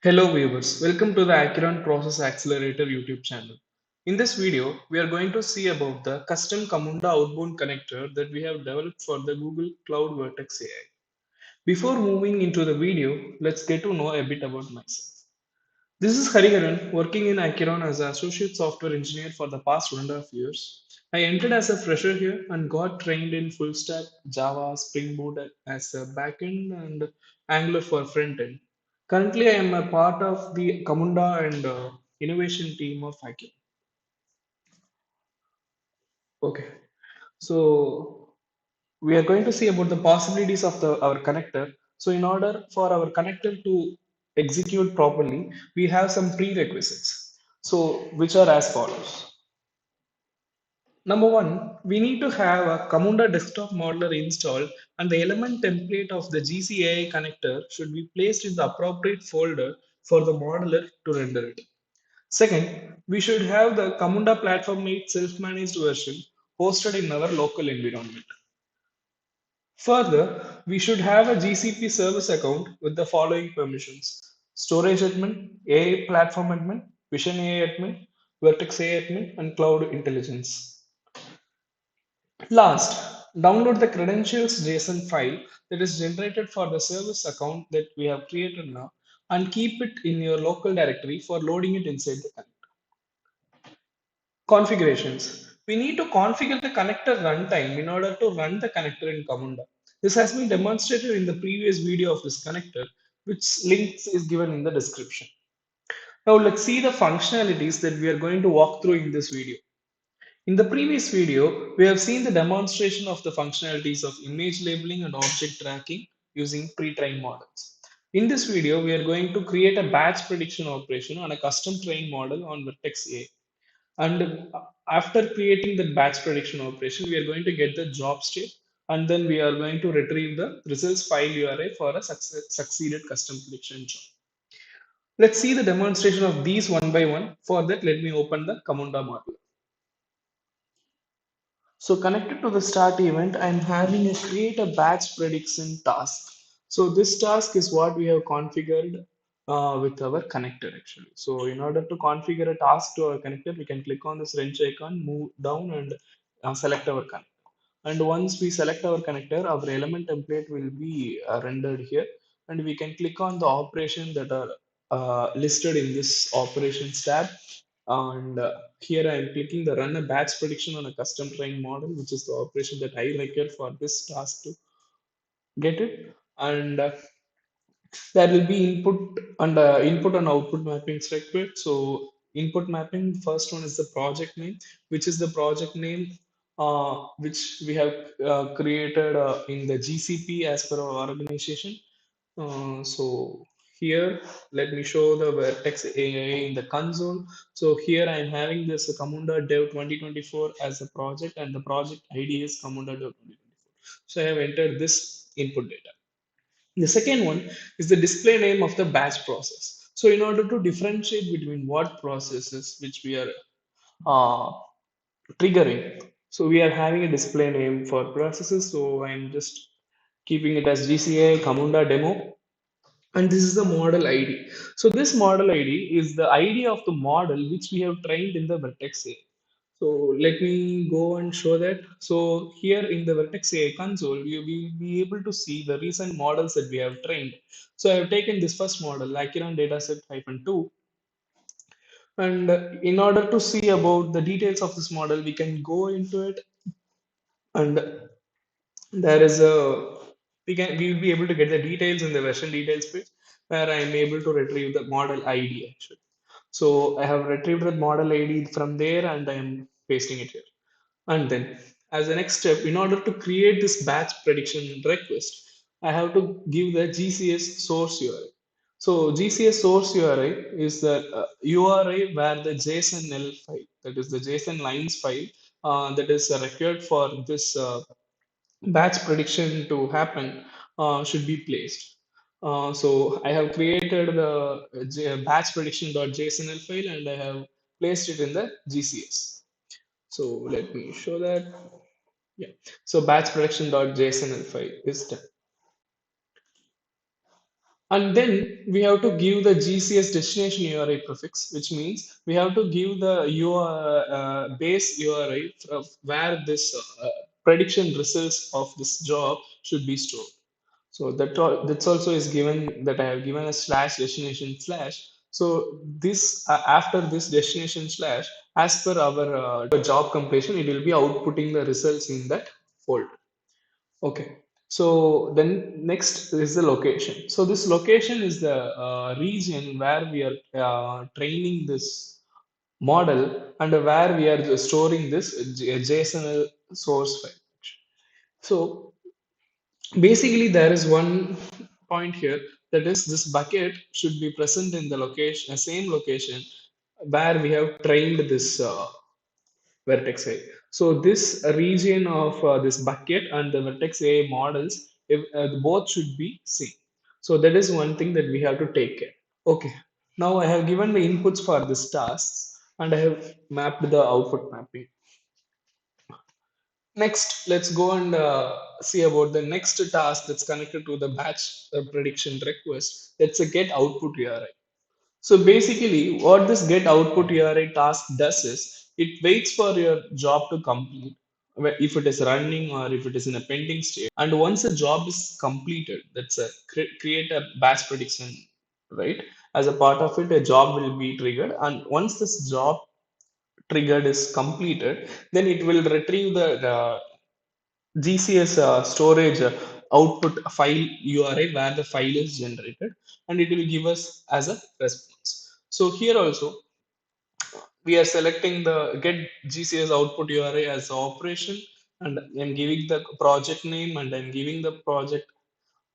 Hello viewers, welcome to the Acheron Process Accelerator YouTube channel. In this video, we are going to see about the custom Camunda outbound connector that we have developed for the Google Cloud Vertex AI. Before moving into the video, let's get to know a bit about myself. This is Hariharan, working in Acheron as an associate software engineer for the past 1.5 years. I entered as a fresher here and got trained in full stack, Java, Spring Boot as a backend, and Angular for front end. Currently, I am a part of the Camunda and innovation team of Acheron. Okay, so we are going to see about the possibilities of our connector. So, in order for our connector to execute properly, we have some prerequisites. So, which are as follows. Number one, we need to have a Camunda desktop modeler installed, and the element template of the GCAI connector should be placed in the appropriate folder for the modeler to render it. Second, we should have the Camunda platform made self-managed version hosted in our local environment. Further, we should have a GCP service account with the following permissions: storage admin, AI platform admin, Vision AI admin, Vertex AI admin, and cloud intelligence. Last, download the credentials JSON file that is generated for the service account that we have created now and keep it in your local directory for loading it inside the connector. Configurations. We need to configure the connector runtime in order to run the connector in Camunda. This has been demonstrated in the previous video of this connector, which links is given in the description. Now let's see the functionalities that we are going to walk through in this video. In the previous video, we have seen the demonstration of the functionalities of image labeling and object tracking using pre-trained models. In this video, we are going to create a batch prediction operation on a custom trained model on Vertex A. And after creating the batch prediction operation, we are going to get the job state and then we are going to retrieve the results file URI for a succeeded custom prediction job. Let's see the demonstration of these one by one. For that, let me open the Camunda model. So connected to the start event, I'm having a create a batch prediction task. So this task is what we have configured with our connector actually. So in order to configure a task to our connector, we can click on this wrench icon, move down and select our connector. And once we select our connector, our element template will be rendered here. And we can click on the operation that are listed in this operations tab. And here I am clicking the run a batch prediction on a custom trained model, which is the operation that I require for this task to get it. And there will be input and output mappings required. So input mapping, first one is the project name, which is the project name which we have created in the GCP as per our organization. So here, let me show the Vertex AI in the console. So here I am having this Camunda Dev 2024 as a project, and the project ID is Camunda Dev 2024. So I have entered this input data. The second one is the display name of the batch process. So in order to differentiate between what processes which we are uh, triggering, so we are having a display name for processes. So I'm just keeping it as GCA Camunda demo, and this is the model ID. So this model ID is the ID of the model which we have trained in the Vertex AI. So let me go and show that. So here in the Vertex AI console, you will be able to see the recent models that we have trained. So I have taken this first model, Acheron dataset -2. And in order to see about the details of this model, we can go into it, and there is a we will be able to get the details in the version details page where I am able to retrieve the model ID actually. So I have retrieved the model ID from there and I am pasting it here. And then, as a next step, in order to create this batch prediction request, I have to give the GCS source URI. So GCS source URI is the URI where the JSON-L file, that is the JSON lines file, that is required for this batch prediction to happen, should be placed. So I have created the batch prediction.jsonl file and I have placed it in the GCS. So let me show that. Yeah. So batch prediction.jsonl file is done. And then we have to give the GCS destination URI prefix, which means we have to give the base URI of where this prediction results of this job should be stored. So that's also is given that I have given a slash destination slash. So this after this destination slash, as per our job completion, it will be outputting the results in that folder. Okay. So then next is the location. So this location is the region where we are training this model and where we are storing this JSON source file. So basically, there is one point here, that is this bucket should be present in the location, same location where we have trained this vertex AI. So this region of this bucket and the vertex AI models, if, both should be same. So that is one thing that we have to take care. Okay. Now I have given the inputs for this tasks and I have mapped the output mapping. Next, let's go and see about the next task that's connected to the batch prediction request. That's a get output URI. So basically, what this get output URI task does is it waits for your job to complete, if it is running or if it is in a pending state. And once a job is completed, that's a create a batch prediction, right? As a part of it, a job will be triggered, and once this job triggered is completed, then it will retrieve the GCS storage output file URI where the file is generated, and it will give us as a response. So here also we are selecting the get GCS output URI as the operation, and I'm giving the project name and I'm giving the project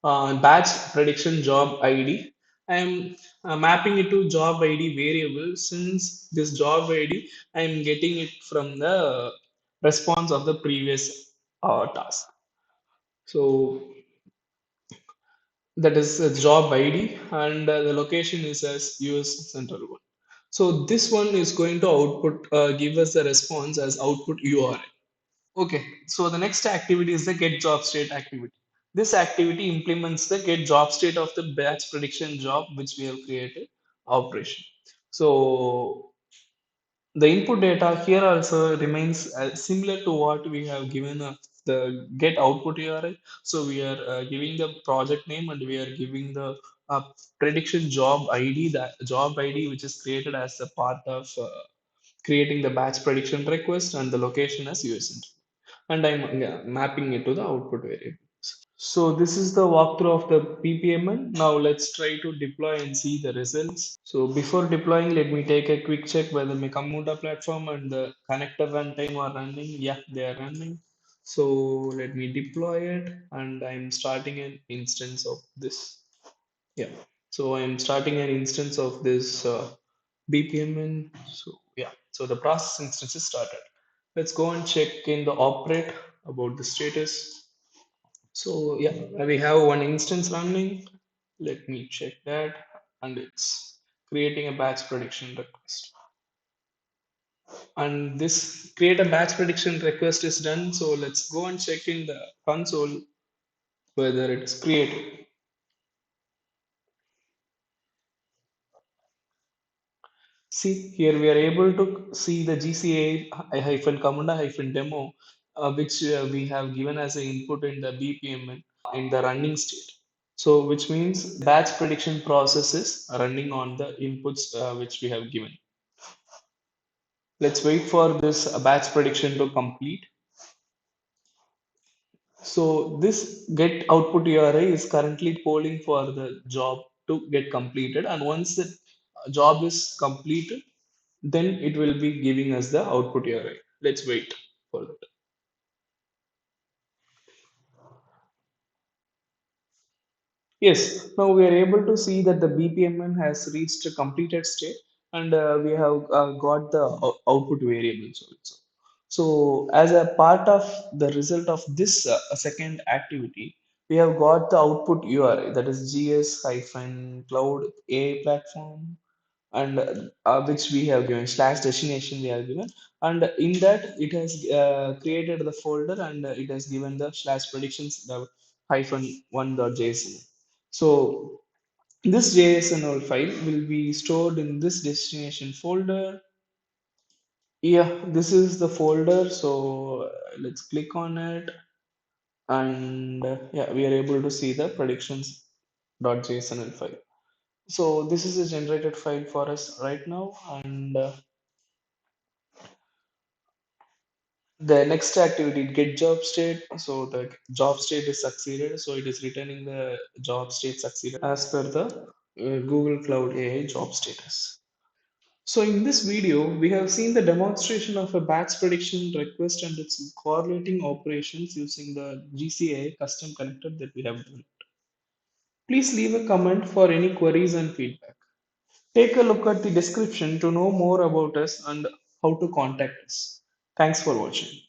batch prediction job ID. I'm mapping it to job ID variable, since this job ID I'm getting it from the response of the previous task. So that is a job ID, and the location is as US Central one. So this one is going to output, give us the response as output URI. Okay, so the next activity is the get job state activity. This activity implements the get job state of the batch prediction job which we have created operation. So the input data here also remains similar to what we have given the get output URI. So we are giving the project name and we are giving the prediction job ID, that job ID which is created as a part of creating the batch prediction request, and the location as US. And I'm mapping it to the output variable. So this is the walkthrough of the PPMN. Now let's try to deploy and see the results. So before deploying, let me take a quick check whether my Camunda platform and the connector runtime are running. Yeah, they are running. So let me deploy it, and I'm starting an instance of this. Yeah. So I'm starting an instance of this BPMN. So yeah. So the process instance is started. Let's go and check in the operate about the status. So yeah, we have one instance running. Let me check that, and it's creating a batch prediction request. And this create a batch prediction request is done. So let's go and check in the console whether it's created. See here we are able to see the GCA hyphen Camunda hyphen demo, which we have given as an input in the BPMN in the running state. So which means batch prediction process is running on the inputs which we have given. Let's wait for this batch prediction to complete. So this get output URI is currently polling for the job to get completed, and once the job is completed, then it will be giving us the output URI. Let's wait for that. Yes, now we are able to see that the BPMN has reached a completed state, and we have got the output variables also. So, as a part of the result of this second activity, we have got the output URI, that is GS-Cloud A platform, and which we have given slash destination we have given, and in that it has created the folder, and it has given the slash predictions the hyphen one dot json. So This JSON file will be stored in this destination folder. Yeah, this is the folder. So let's click on it, and yeah, we are able to see the predictions.json file. So this is a generated file for us right now, and the next activity, get job state. So the job state is succeeded. So it is returning the job state succeeded as per the Google Cloud AI job status. So in this video, we have seen the demonstration of a batch prediction request and its correlating operations using the GCA custom connector that we have built. Please leave a comment for any queries and feedback. Take a look at the description to know more about us and how to contact us. Thanks for watching.